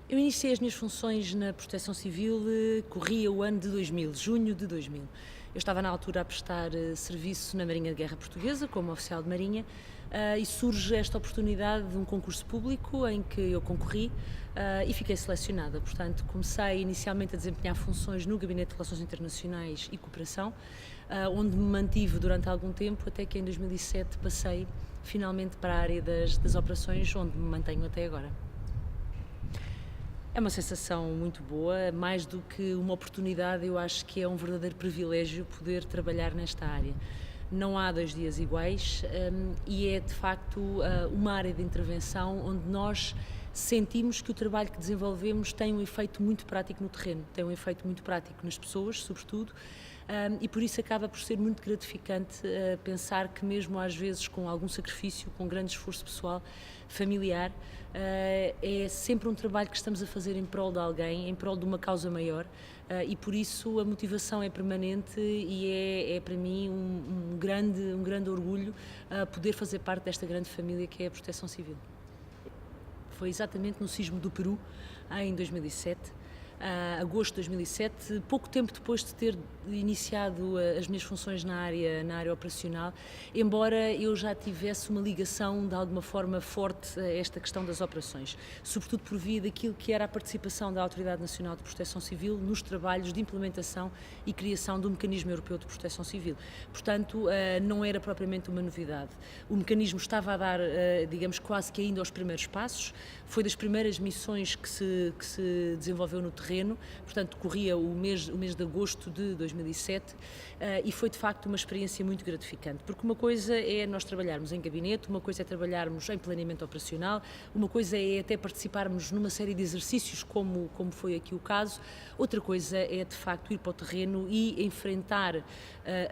Eu iniciei as minhas funções na Proteção Civil, corria o ano de 2000, junho de 2000. Eu estava na altura a prestar serviço na Marinha de Guerra Portuguesa, como oficial de Marinha, e surge esta oportunidade de um concurso público em que eu concorri e fiquei selecionada. Portanto, comecei inicialmente a desempenhar funções no Gabinete de Relações Internacionais e Cooperação, onde me mantive durante algum tempo, até que em 2007 passei finalmente para a área das operações, onde me mantenho até agora. É uma sensação muito boa, mais do que uma oportunidade, eu acho que é um verdadeiro privilégio poder trabalhar nesta área. Não há dois dias iguais e é de facto uma área de intervenção onde nós sentimos que o trabalho que desenvolvemos tem um efeito muito prático no terreno, tem um efeito muito prático nas pessoas, sobretudo, e por isso acaba por ser muito gratificante pensar que mesmo às vezes com algum sacrifício, com grande esforço pessoal, familiar, é sempre um trabalho que estamos a fazer em prol de alguém, em prol de uma causa maior, e por isso a motivação é permanente e é para mim um grande orgulho poder fazer parte desta grande família que é a Proteção Civil. Foi exatamente no sismo do Peru, em 2007, agosto de 2007, pouco tempo depois de ter iniciado as minhas funções na área operacional, embora eu já tivesse uma ligação de alguma forma forte a esta questão das operações, sobretudo por via daquilo que era a participação da Autoridade Nacional de Proteção Civil nos trabalhos de implementação e criação do Mecanismo Europeu de Proteção Civil. Portanto, não era propriamente uma novidade. O mecanismo estava a dar, digamos, quase que ainda aos primeiros passos, foi das primeiras missões que se desenvolveu no terreno, portanto corria o mês de agosto de 2007 e foi de facto uma experiência muito gratificante, porque uma coisa é nós trabalharmos em gabinete, uma coisa é trabalharmos em planeamento operacional, uma coisa é até participarmos numa série de exercícios como foi aqui o caso, outra coisa é de facto ir para o terreno e enfrentar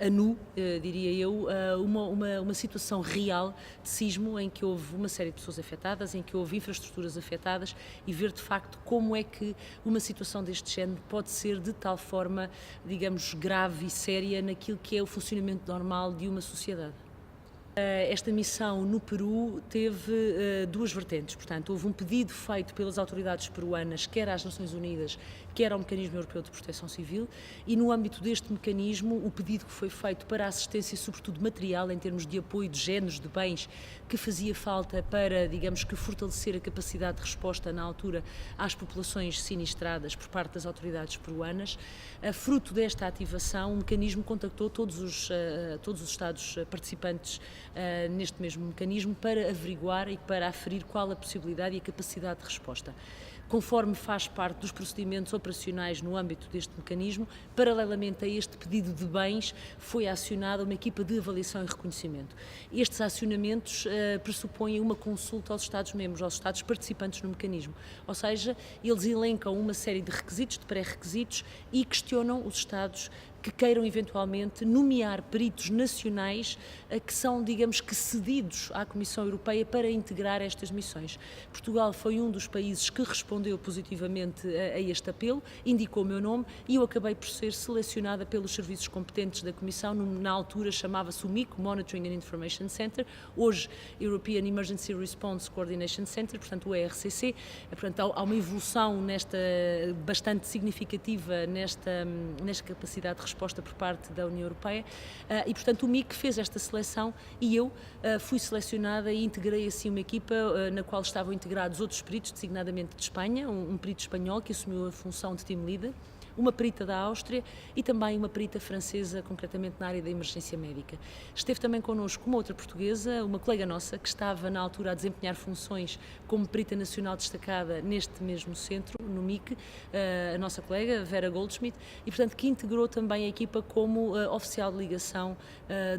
a nu, diria eu, uma situação real de sismo em que houve uma série de pessoas afetadas, em que houve infraestruturas afetadas e ver de facto como é que uma situação deste género pode ser de tal forma, digamos, grave e séria naquilo que é o funcionamento normal de uma sociedade. Esta missão no Peru teve duas vertentes, portanto, houve um pedido feito pelas autoridades peruanas, quer às Nações Unidas, quer ao Mecanismo Europeu de Proteção Civil, e no âmbito deste mecanismo, o pedido que foi feito para a assistência, sobretudo material, em termos de apoio de géneros, de bens, que fazia falta para, digamos, que fortalecer a capacidade de resposta na altura às populações sinistradas por parte das autoridades peruanas. Fruto desta ativação, o mecanismo contactou todos os Estados participantes neste mesmo mecanismo para averiguar e para aferir qual a possibilidade e a capacidade de resposta. Conforme faz parte dos procedimentos operacionais no âmbito deste mecanismo, paralelamente a este pedido de bens, foi acionada uma equipa de avaliação e reconhecimento. Estes acionamentos pressupõem uma consulta aos Estados-membros, aos Estados participantes no mecanismo, ou seja, eles elencam uma série de requisitos, de pré-requisitos e questionam os Estados que queiram eventualmente nomear peritos nacionais que são, digamos que, cedidos à Comissão Europeia para integrar estas missões. Portugal foi um dos países que respondeu positivamente a este apelo, indicou o meu nome e eu acabei por ser selecionada pelos serviços competentes da Comissão, na altura chamava-se o MIC, Monitoring and Information Center, hoje European Emergency Response Coordination Center, portanto o ERCC. Portanto, há uma evolução bastante significativa nesta capacidade de resposta por parte da União Europeia e, portanto, o MIC fez esta seleção e eu fui selecionada e integrei assim uma equipa na qual estavam integrados outros peritos, designadamente de Espanha, um perito espanhol que assumiu a função de team leader, uma perita da Áustria e também uma perita francesa, concretamente na área da emergência médica. Esteve também connosco uma outra portuguesa, uma colega nossa, que estava na altura a desempenhar funções como perita nacional destacada neste mesmo centro, no MIC, a nossa colega Vera Goldschmidt, e portanto que integrou também a equipa como oficial de ligação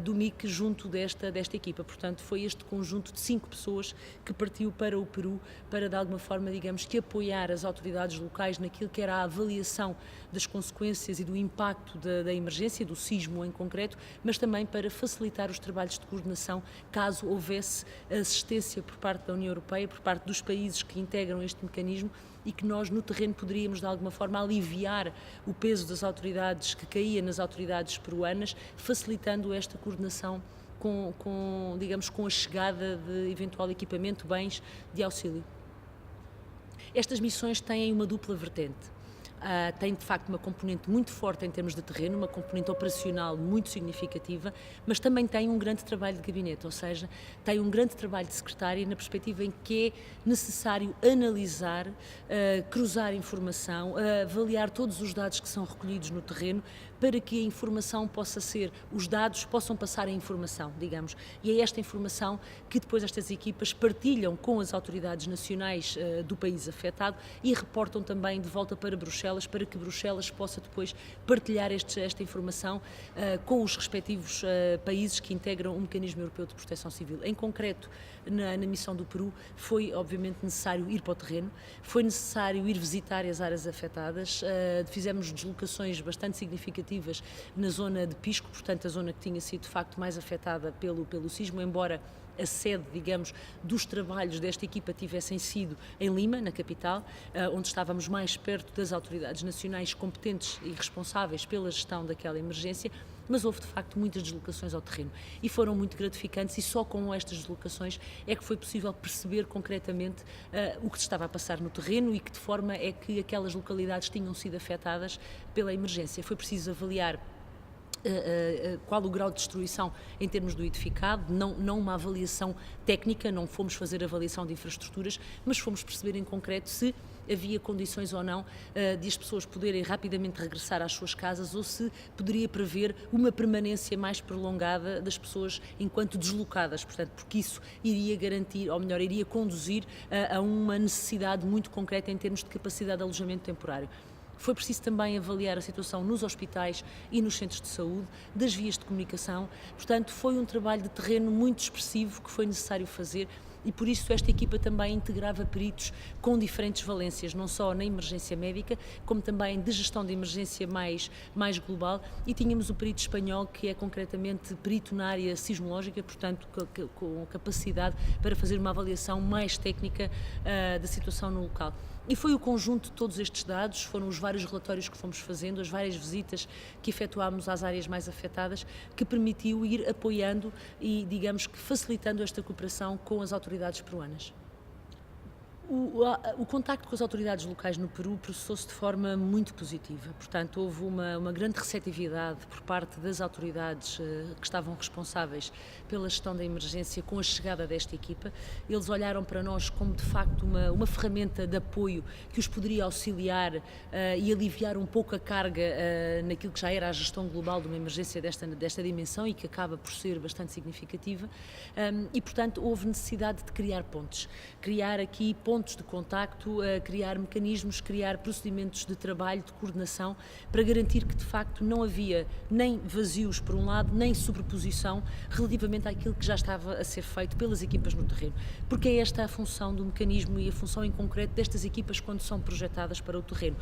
do MIC junto desta equipa. Portanto, foi este conjunto de 5 pessoas que partiu para o Peru para, de alguma forma, digamos que apoiar as autoridades locais naquilo que era a avaliação das consequências e do impacto da emergência, do sismo em concreto, mas também para facilitar os trabalhos de coordenação caso houvesse assistência por parte da União Europeia, por parte dos países que integram este mecanismo e que nós no terreno poderíamos de alguma forma aliviar o peso das autoridades que caía nas autoridades peruanas, facilitando esta coordenação digamos, com a chegada de eventual equipamento, bens de auxílio. Estas missões têm uma dupla vertente. Tem de facto uma componente muito forte em termos de terreno, uma componente operacional muito significativa, mas também tem um grande trabalho de gabinete, ou seja, tem um grande trabalho de secretária na perspectiva em que é necessário analisar, cruzar informação, avaliar todos os dados que são recolhidos no terreno para que a informação possa ser, os dados possam passar a informação, digamos, e é esta informação que depois estas equipas partilham com as autoridades nacionais do país afetado e reportam também de volta para Bruxelas, para que Bruxelas possa depois partilhar esta informação com os respectivos países que integram o Mecanismo Europeu de Proteção Civil. Em concreto, na missão do Peru, foi obviamente necessário ir para o terreno, foi necessário ir visitar as áreas afetadas, fizemos deslocações bastante significativas na zona de Pisco, portanto a zona que tinha sido de facto mais afetada pelo sismo, embora a sede, digamos, dos trabalhos desta equipa tivessem sido em Lima, na capital, onde estávamos mais perto das autoridades nacionais competentes e responsáveis pela gestão daquela emergência, mas houve de facto muitas deslocações ao terreno e foram muito gratificantes e só com estas deslocações é que foi possível perceber concretamente o que se estava a passar no terreno e que de forma é que aquelas localidades tinham sido afetadas pela emergência. Foi preciso avaliar qual o grau de destruição em termos do edificado, não uma avaliação técnica, não fomos fazer avaliação de infraestruturas, mas fomos perceber em concreto se havia condições ou não de as pessoas poderem rapidamente regressar às suas casas ou se poderia prever uma permanência mais prolongada das pessoas enquanto deslocadas, portanto, porque isso iria garantir, ou melhor, iria conduzir a uma necessidade muito concreta em termos de capacidade de alojamento temporário. Foi preciso também avaliar a situação nos hospitais e nos centros de saúde, das vias de comunicação, portanto foi um trabalho de terreno muito expressivo que foi necessário fazer e por isso esta equipa também integrava peritos com diferentes valências, não só na emergência médica, como também de gestão de emergência mais global e tínhamos o perito espanhol que é concretamente perito na área sismológica, portanto com capacidade para fazer uma avaliação mais técnica da situação no local. E foi o conjunto de todos estes dados, foram os vários relatórios que fomos fazendo, as várias visitas que efetuámos às áreas mais afetadas, que permitiu ir apoiando e, digamos que, facilitando esta cooperação com as autoridades peruanas. O contacto com as autoridades locais no Peru processou-se de forma muito positiva, portanto houve uma grande receptividade por parte das autoridades que estavam responsáveis pela gestão da emergência com a chegada desta equipa. Eles olharam para nós como de facto uma ferramenta de apoio que os poderia auxiliar e aliviar um pouco a carga naquilo que já era a gestão global de uma emergência desta dimensão e que acaba por ser bastante significativa e portanto houve necessidade de criar pontes, criar aqui pontos de contacto, criar mecanismos, criar procedimentos de trabalho, de coordenação, para garantir que de facto não havia nem vazios por um lado, nem sobreposição relativamente àquilo que já estava a ser feito pelas equipas no terreno. Porque é esta a função do mecanismo e a função em concreto destas equipas quando são projetadas para o terreno.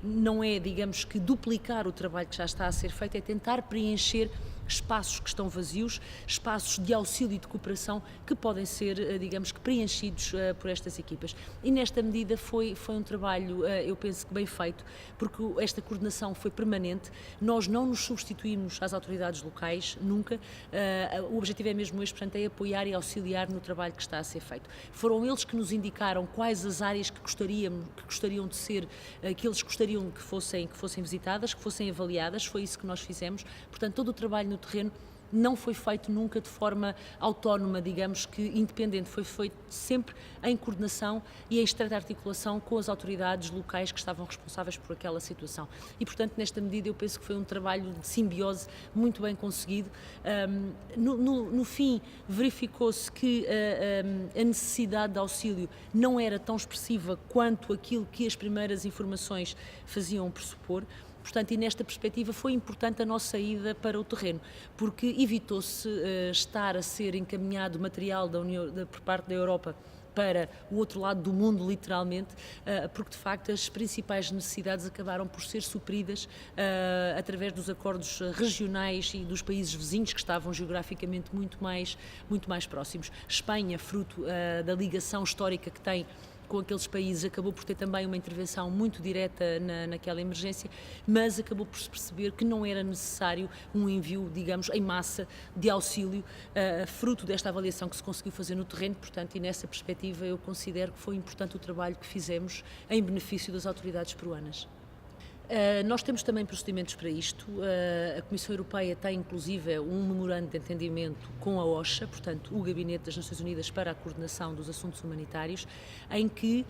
Não é, digamos que, duplicar o trabalho que já está a ser feito, é tentar preencher espaços que estão vazios, espaços de auxílio e de cooperação que podem ser, digamos que, preenchidos por estas equipas. E nesta medida foi um trabalho, eu penso que bem feito, porque esta coordenação foi permanente, nós não nos substituímos às autoridades locais, nunca, o objetivo é mesmo este, portanto, é apoiar e auxiliar no trabalho que está a ser feito. Foram eles que nos indicaram quais as áreas que gostariam de ser, que eles gostariam que fossem visitadas, que fossem avaliadas, foi isso que nós fizemos, portanto, todo o trabalho no terreno não foi feito nunca de forma autónoma, digamos que independente, foi feito sempre em coordenação e em estreita articulação com as autoridades locais que estavam responsáveis por aquela situação. E, portanto, nesta medida eu penso que foi um trabalho de simbiose muito bem conseguido. No fim, verificou-se que a necessidade de auxílio não era tão expressiva quanto aquilo que as primeiras informações faziam pressupor. Portanto, e nesta perspectiva foi importante a nossa ida para o terreno, porque evitou-se estar a ser encaminhado material por parte da Europa para o outro lado do mundo, literalmente, porque de facto as principais necessidades acabaram por ser supridas através dos acordos regionais e dos países vizinhos que estavam geograficamente muito mais próximos. Espanha, fruto da ligação histórica que tem com aqueles países, acabou por ter também uma intervenção muito direta naquela emergência, mas acabou por se perceber que não era necessário um envio, digamos, em massa de auxílio, fruto desta avaliação que se conseguiu fazer no terreno. Portanto, e nessa perspectiva eu considero que foi importante o trabalho que fizemos em benefício das autoridades peruanas. Nós temos também procedimentos para isto. A Comissão Europeia tem inclusive um memorando de entendimento com a OCHA, portanto o Gabinete das Nações Unidas para a Coordenação dos Assuntos Humanitários, em que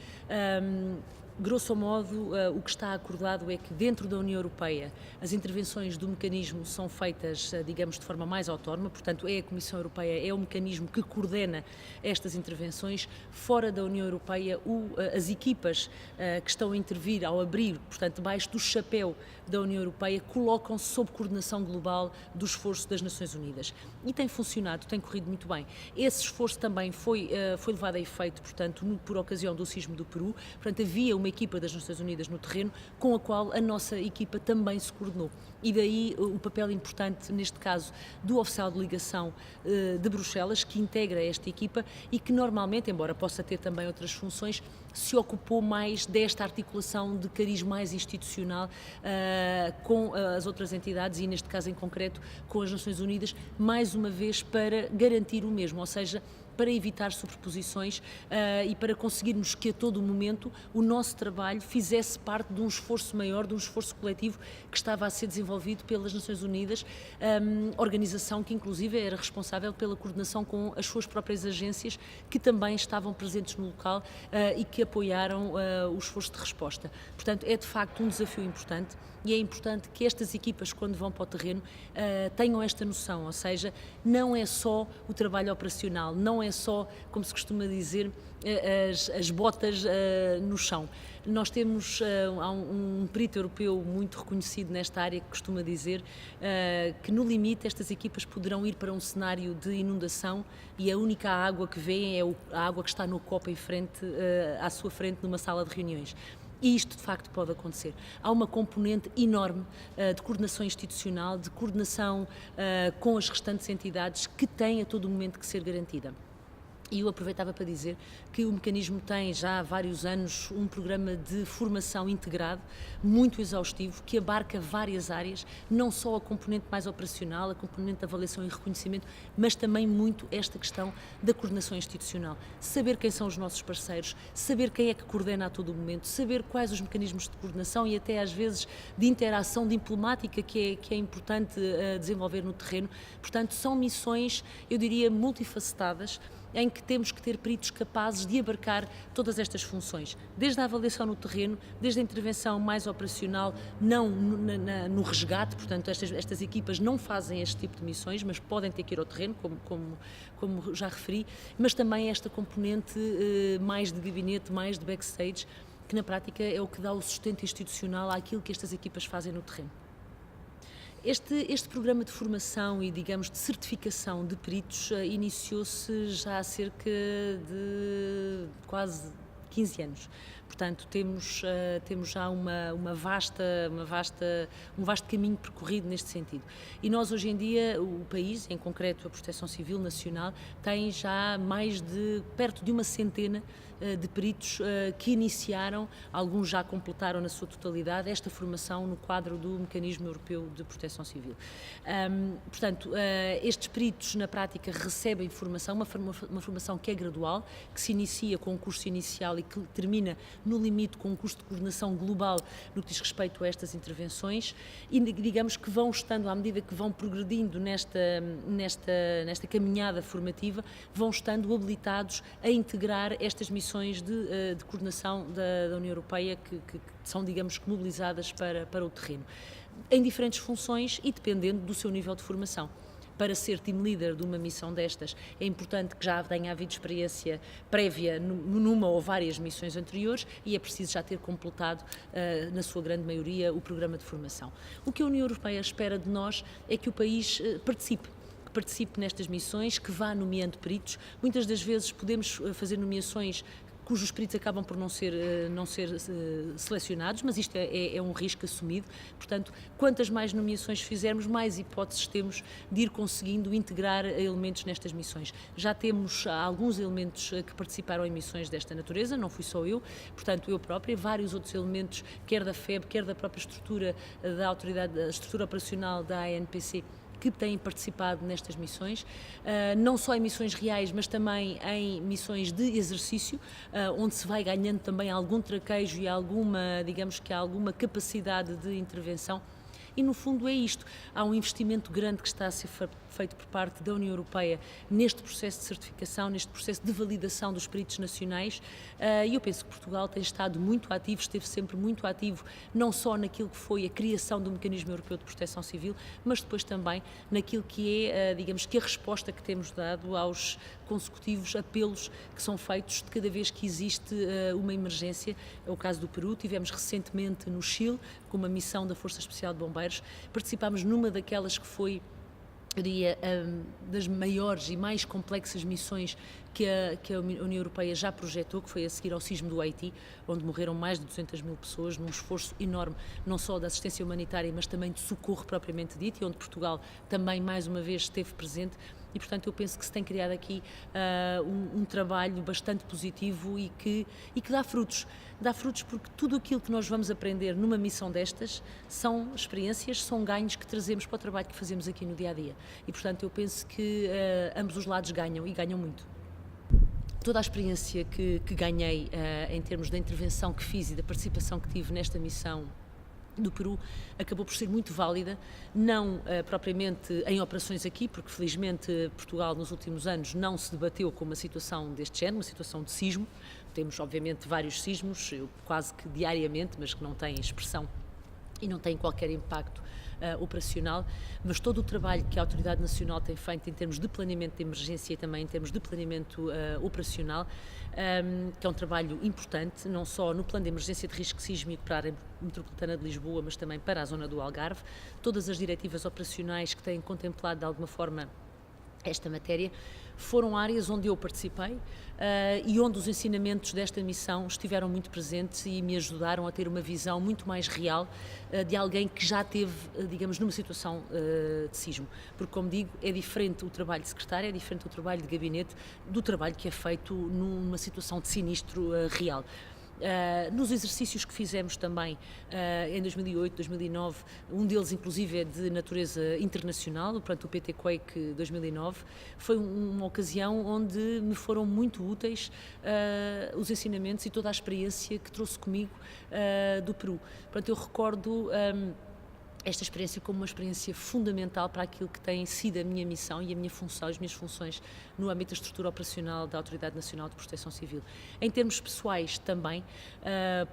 grosso modo, o que está acordado é que dentro da União Europeia as intervenções do mecanismo são feitas, digamos, de forma mais autónoma, portanto é a Comissão Europeia, é o mecanismo que coordena estas intervenções. Fora da União Europeia, as equipas que estão a intervir ao abrir, portanto, debaixo do chapéu da União Europeia, colocam-se sob coordenação global do esforço das Nações Unidas. E tem funcionado, tem corrido muito bem. Esse esforço também foi levado a efeito, portanto, por ocasião do sismo do Peru. Portanto, havia uma equipa das Nações Unidas no terreno com a qual a nossa equipa também se coordenou. E daí o papel importante, neste caso, do oficial de ligação de Bruxelas, que integra esta equipa e que normalmente, embora possa ter também outras funções, se ocupou mais desta articulação de cariz mais institucional com as outras entidades e, neste caso em concreto, com as Nações Unidas, mais uma vez para garantir o mesmo, ou seja, para evitar sobreposições e para conseguirmos que a todo momento o nosso trabalho fizesse parte de um esforço maior, de um esforço coletivo que estava a ser desenvolvido pelas Nações Unidas, organização que inclusive era responsável pela coordenação com as suas próprias agências que também estavam presentes no local e que apoiaram o esforço de resposta. Portanto, é de facto um desafio importante. E é importante que estas equipas, quando vão para o terreno, tenham esta noção, ou seja, não é só o trabalho operacional, não é só, como se costuma dizer, as botas no chão. Nós temos um perito europeu muito reconhecido nesta área que costuma dizer que no limite estas equipas poderão ir para um cenário de inundação e a única água que veem é a água que está no copo em frente, à sua frente numa sala de reuniões. E isto de facto pode acontecer. Há uma componente enorme de coordenação institucional, de coordenação com as restantes entidades que tem a todo momento que ser garantida. E eu aproveitava para dizer que o mecanismo tem já há vários anos um programa de formação integrado, muito exaustivo, que abarca várias áreas, não só a componente mais operacional, a componente de avaliação e reconhecimento, mas também muito esta questão da coordenação institucional. Saber quem são os nossos parceiros, saber quem é que coordena a todo momento, saber quais os mecanismos de coordenação e até às vezes de interação diplomática que é importante desenvolver no terreno. Portanto, são missões, eu diria, multifacetadas, em que temos que ter peritos capazes de abarcar todas estas funções, desde a avaliação no terreno, desde a intervenção mais operacional, não no resgate, portanto estas equipas não fazem este tipo de missões, mas podem ter que ir ao terreno, como já referi, mas também esta componente mais de gabinete, mais de backstage, que na prática é o que dá o sustento institucional àquilo que estas equipas fazem no terreno. Este programa de formação e, digamos, de certificação de peritos iniciou-se já há cerca de quase 15 anos. Portanto, temos já um vasto caminho percorrido neste sentido. E nós, hoje em dia, o país, em concreto a Proteção Civil Nacional, tem já perto de uma centena de peritos que iniciaram, alguns já completaram na sua totalidade, esta formação no quadro do Mecanismo Europeu de Proteção Civil. Portanto, estes peritos, na prática, recebem formação, uma formação que é gradual, que se inicia com um curso inicial e que termina, no limite, com um curso de coordenação global no que diz respeito a estas intervenções e, digamos, que vão estando, à medida que vão progredindo nesta caminhada formativa, vão estando habilitados a integrar estas missões de coordenação da União Europeia que são, digamos, mobilizadas para o terreno, em diferentes funções e dependendo do seu nível de formação. Para ser team leader de uma missão destas, é importante que já tenha havido experiência prévia numa ou várias missões anteriores e é preciso já ter completado, na sua grande maioria, o programa de formação. O que a União Europeia espera de nós é que o país participe nestas missões, que vá nomeando peritos. Muitas das vezes podemos fazer nomeações cujos peritos acabam por não ser selecionados, mas isto é um risco assumido. Portanto, quantas mais nomeações fizermos, mais hipóteses temos de ir conseguindo integrar elementos nestas missões. Já temos alguns elementos que participaram em missões desta natureza, não fui só eu, portanto eu própria, vários outros elementos, quer da FEB, quer da própria estrutura da autoridade, da estrutura operacional da ANPC, que têm participado nestas missões, não só em missões reais, mas também em missões de exercício, onde se vai ganhando também algum traquejo e alguma capacidade de intervenção. E no fundo é isto, há um investimento grande que está a ser feito por parte da União Europeia neste processo de certificação, neste processo de validação dos peritos nacionais, e eu penso que Portugal tem estado muito ativo, esteve sempre muito ativo, não só naquilo que foi a criação do Mecanismo Europeu de Proteção Civil, mas depois também naquilo que é, que a resposta que temos dado aos consecutivos apelos que são feitos de cada vez que existe uma emergência. É o caso do Peru, tivemos recentemente no Chile, com uma missão da Força Especial de Bombeiros, participámos numa daquelas que foi, eu diria, das maiores e mais complexas missões que a União Europeia já projetou, que foi a seguir ao sismo do Haiti, onde morreram mais de 200 mil pessoas, num esforço enorme, não só de assistência humanitária, mas também de socorro propriamente dito, e onde Portugal também, mais uma vez, esteve presente. E, portanto, eu penso que se tem criado aqui um trabalho bastante positivo e que dá frutos. Dá frutos porque tudo aquilo que nós vamos aprender numa missão destas são experiências, são ganhos que trazemos para o trabalho que fazemos aqui no dia-a-dia. E, portanto, eu penso que ambos os lados ganham e ganham muito. Toda a experiência que ganhei em termos da intervenção que fiz e da participação que tive nesta missão do Peru acabou por ser muito válida, não propriamente em operações aqui, porque felizmente Portugal nos últimos anos não se debateu com uma situação deste género, uma situação de sismo. Temos obviamente vários sismos, quase que diariamente, mas que não têm expressão e não têm qualquer impacto operacional, mas todo o trabalho que a Autoridade Nacional tem feito em termos de planeamento de emergência e também em termos de planeamento operacional, que é um trabalho importante, não só no plano de emergência de risco sísmico para a área metropolitana de Lisboa, mas também para a zona do Algarve, todas as diretivas operacionais que têm contemplado de alguma forma esta matéria, foram áreas onde eu participei e onde os ensinamentos desta missão estiveram muito presentes e me ajudaram a ter uma visão muito mais real de alguém que já teve, numa situação de sismo. Porque, como digo, é diferente o trabalho de secretária, é diferente o trabalho de gabinete do trabalho que é feito numa situação de sinistro real. Nos exercícios que fizemos também em 2008, 2009, um deles inclusive é de natureza internacional, portanto o PT Quake 2009, foi uma ocasião onde me foram muito úteis os ensinamentos e toda a experiência que trouxe comigo do Peru. Portanto, eu recordo esta experiência como uma experiência fundamental para aquilo que tem sido a minha missão e a minha função, as minhas funções no âmbito da estrutura operacional da Autoridade Nacional de Proteção Civil. Em termos pessoais também,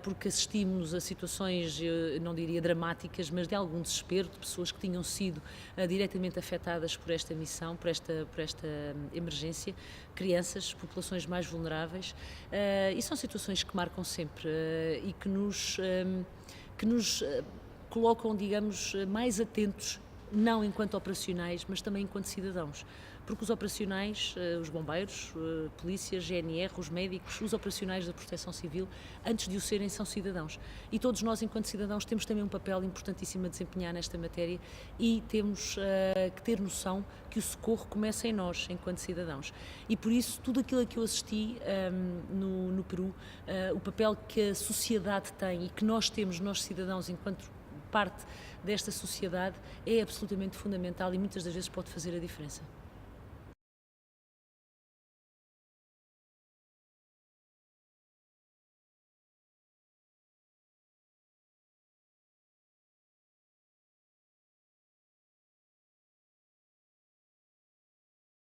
porque assistimos a situações, não diria dramáticas, mas de algum desespero, de pessoas que tinham sido diretamente afetadas por esta missão, por esta emergência, crianças, populações mais vulneráveis, e são situações que marcam sempre e que nos colocam, mais atentos, não enquanto operacionais, mas também enquanto cidadãos. Porque os operacionais, os bombeiros, polícias, GNR, os médicos, os operacionais da Proteção Civil, antes de o serem, são cidadãos. E todos nós, enquanto cidadãos, temos também um papel importantíssimo a desempenhar nesta matéria e temos que ter noção que o socorro começa em nós, enquanto cidadãos. E por isso, tudo aquilo a que eu assisti no Peru, o papel que a sociedade tem e que nós temos, nós cidadãos, enquanto parte desta sociedade, é absolutamente fundamental e muitas das vezes pode fazer a diferença.